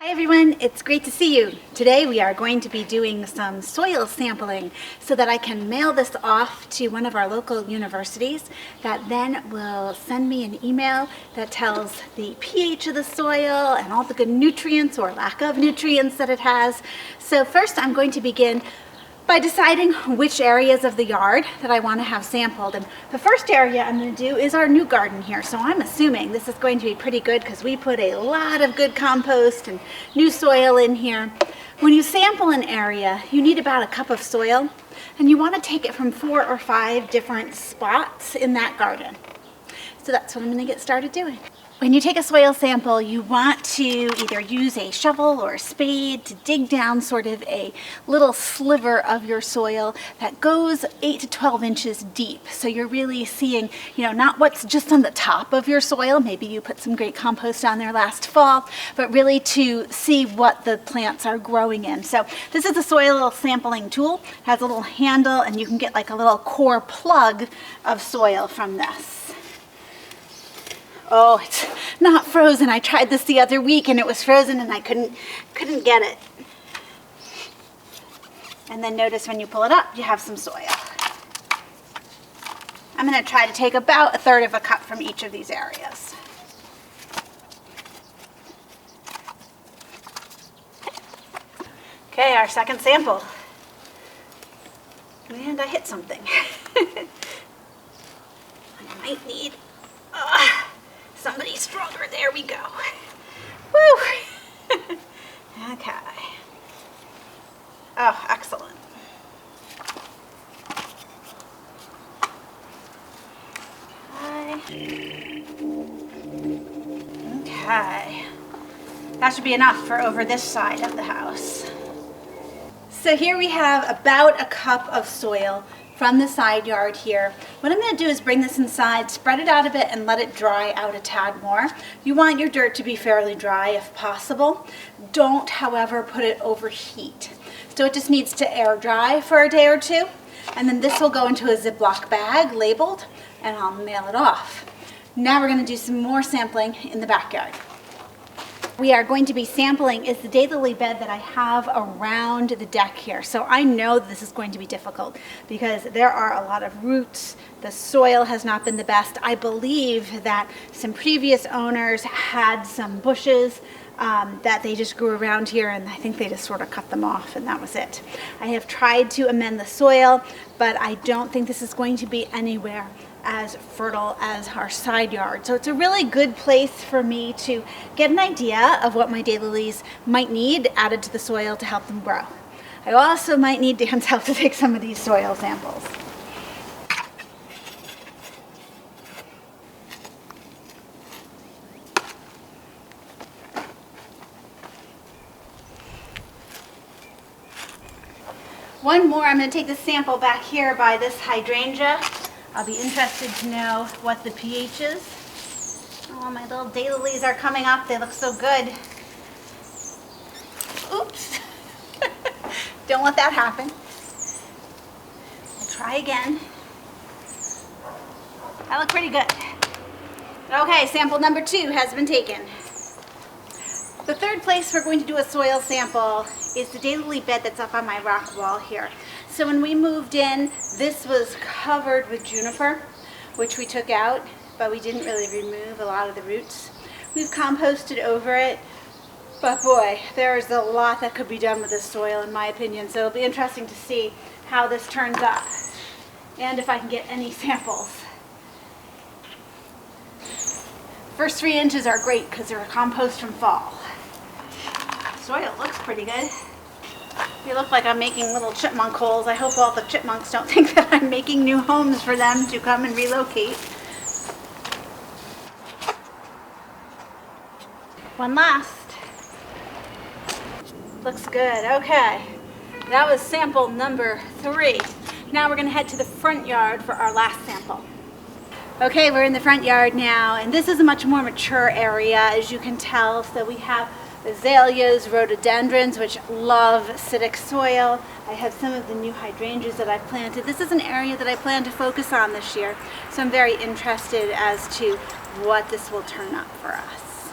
Hi everyone, it's great to see you. Today we are going to be doing some soil sampling so that I can mail this off to one of our local universities that then will send me an email that tells the pH of the soil and all the good nutrients or lack of nutrients that it has. So first I'm going to begin by deciding which areas of the yard that I want to have sampled. And the first area I'm going to do is our new garden here. So I'm assuming this is going to be pretty good because we put a lot of good compost and new soil in here. When you sample an area, you need about a cup of soil, and you want to take it from 4 or 5 different spots in that garden. So that's what I'm going to get started doing. When you take a soil sample, you want to either use a shovel or a spade to dig down sort of a little sliver of your soil that goes 8 to 12 inches deep. So you're really seeing, not what's just on the top of your soil. Maybe you put some great compost on there last fall, but really to see what the plants are growing in. So this is a soil sampling tool. It has a little handle, and you can get like a little core plug of soil from this. Oh, it's not frozen. I tried this the other week and it was frozen and I couldn't get it. And then notice when you pull it up, you have some soil. I'm going to try to take about 1/3 of a cup from each of these areas. Okay, our second sample. And I hit something. I might need somebody stronger. There we go. Woo! Okay. Oh, excellent. Okay. That should be enough for over this side of the house. So here we have about a cup of soil from the side yard here. What I'm going to do is bring this inside, spread it out a bit, and let it dry out a tad more. You want your dirt to be fairly dry if possible. Don't, however, put it over heat. So it just needs to air dry for a day or two, and then this will go into a Ziploc bag labeled, and I'll mail it off. Now we're going to do some more sampling in the backyard. We are going to be sampling is the daylily bed that I have around the deck here. So I know this is going to be difficult because there are a lot of roots. The soil has not been the best. I believe that some previous owners had some bushes that they just grew around here, and I think they just sort of cut them off and that was it. I have tried to amend the soil, but I don't think this is going to be anywhere as fertile as our side yard. So it's a really good place for me to get an idea of what my daylilies might need added to the soil to help them grow. I also might need Dan's help to take some of these soil samples. One more, I'm going to take this sample back here by this hydrangea. I'll be interested to know what the pH is. Oh, my little daylilies are coming up. They look so good. Oops. Don't let that happen. We'll try again. That looked pretty good. Okay, sample number 2 has been taken. The third place we're going to do a soil sample is the daylily bed that's up on my rock wall here. So when we moved in, this was covered with juniper, which we took out, but we didn't really remove a lot of the roots. We've composted over it, but boy, there's a lot that could be done with this soil in my opinion. So it'll be interesting to see how this turns up and if I can get any samples. First 3 inches are great because they're compost from fall. Soil looks pretty good. They look like I'm making little chipmunk holes. I hope all the chipmunks don't think that I'm making new homes for them to come and relocate. One last. Looks good. Okay. That was sample number 3. Now we're going to head to the front yard for our last sample. Okay, we're in the front yard now, and this is a much more mature area, as you can tell. So we have azaleas, rhododendrons, which love acidic soil. I have some of the new hydrangeas that I've planted. This is an area that I plan to focus on this year, so I'm very interested as to what this will turn up for us.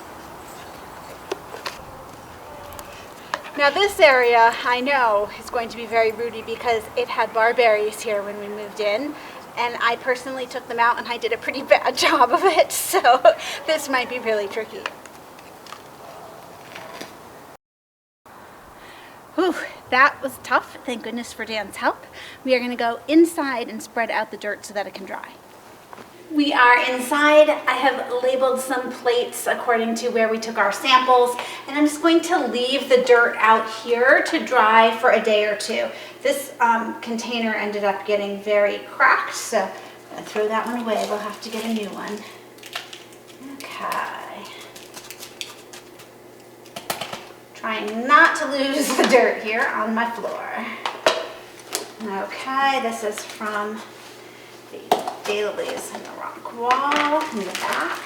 Now this area I know is going to be very rooty because it had barberries here when we moved in, and I personally took them out and I did a pretty bad job of it, so this might be really tricky. Whew, that was tough. Thank goodness for Dan's help. We are going to go inside and spread out the dirt so that it can dry. We are inside. I have labeled some plates according to where we took our samples, and I'm just going to leave the dirt out here to dry for a day or two. This container ended up getting very cracked, so I'm going to throw that one away. We'll have to get a new one. Okay. Trying not to lose the dirt here on my floor. Okay, this is from the daylilies in the rock wall in the back.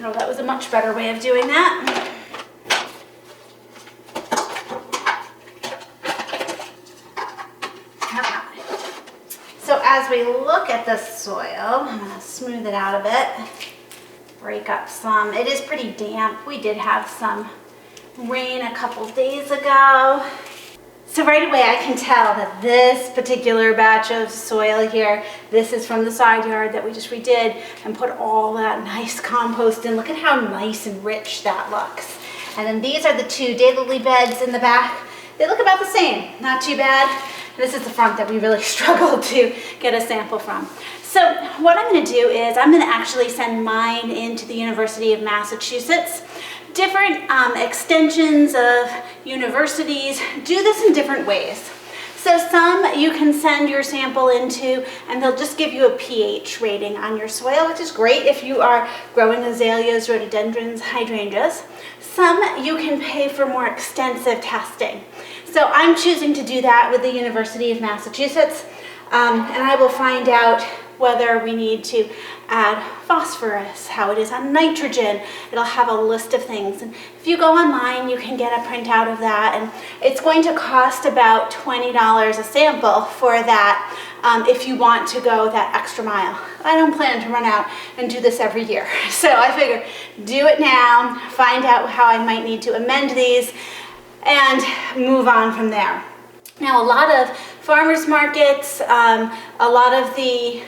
Oh, that was a much better way of doing that. So as we look at the soil, I'm going to smooth it out a bit, break up some. It is pretty damp. We did have some rain a couple days ago. So right away I can tell that this particular batch of soil here, this is from the side yard that we just redid and put all that nice compost in. Look at how nice and rich that looks. And then these are the two daylily beds in the back. They look about the same, not too bad. This is the front that we really struggled to get a sample from. So what I'm going to do is I'm going to actually send mine into the University of Massachusetts. Different extensions of universities do this in different ways. So some you can send your sample into and they'll just give you a pH rating on your soil, which is great if you are growing azaleas, rhododendrons, hydrangeas. Some you can pay for more extensive testing. So I'm choosing to do that with the University of Massachusetts, and I will find out whether we need to add phosphorus, how it is on nitrogen. It'll have a list of things. And if you go online, you can get a printout of that. And it's going to cost about $20 a sample for that if you want to go that extra mile. I don't plan to run out and do this every year. So I figured do it now, find out how I might need to amend these, and move on from there. Now, a lot of farmers markets, a lot of the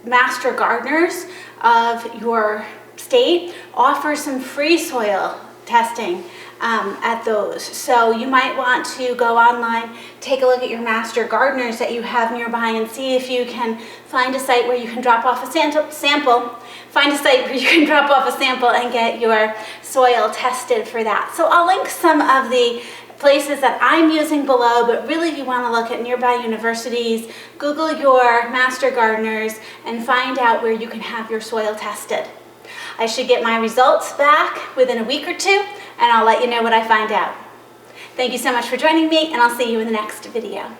master gardeners of your state offer some free soil testing at those. So you might want to go online, take a look at your master gardeners that you have nearby and see if you can find a site where you can drop off a sample. Find a site where you can drop off a sample and get your soil tested for that. So I'll link some of the places that I'm using below, but really if you want to look at nearby universities, Google your master gardeners and find out where you can have your soil tested. I should get my results back within a week or two, and I'll let you know what I find out. Thank you so much for joining me, and I'll see you in the next video.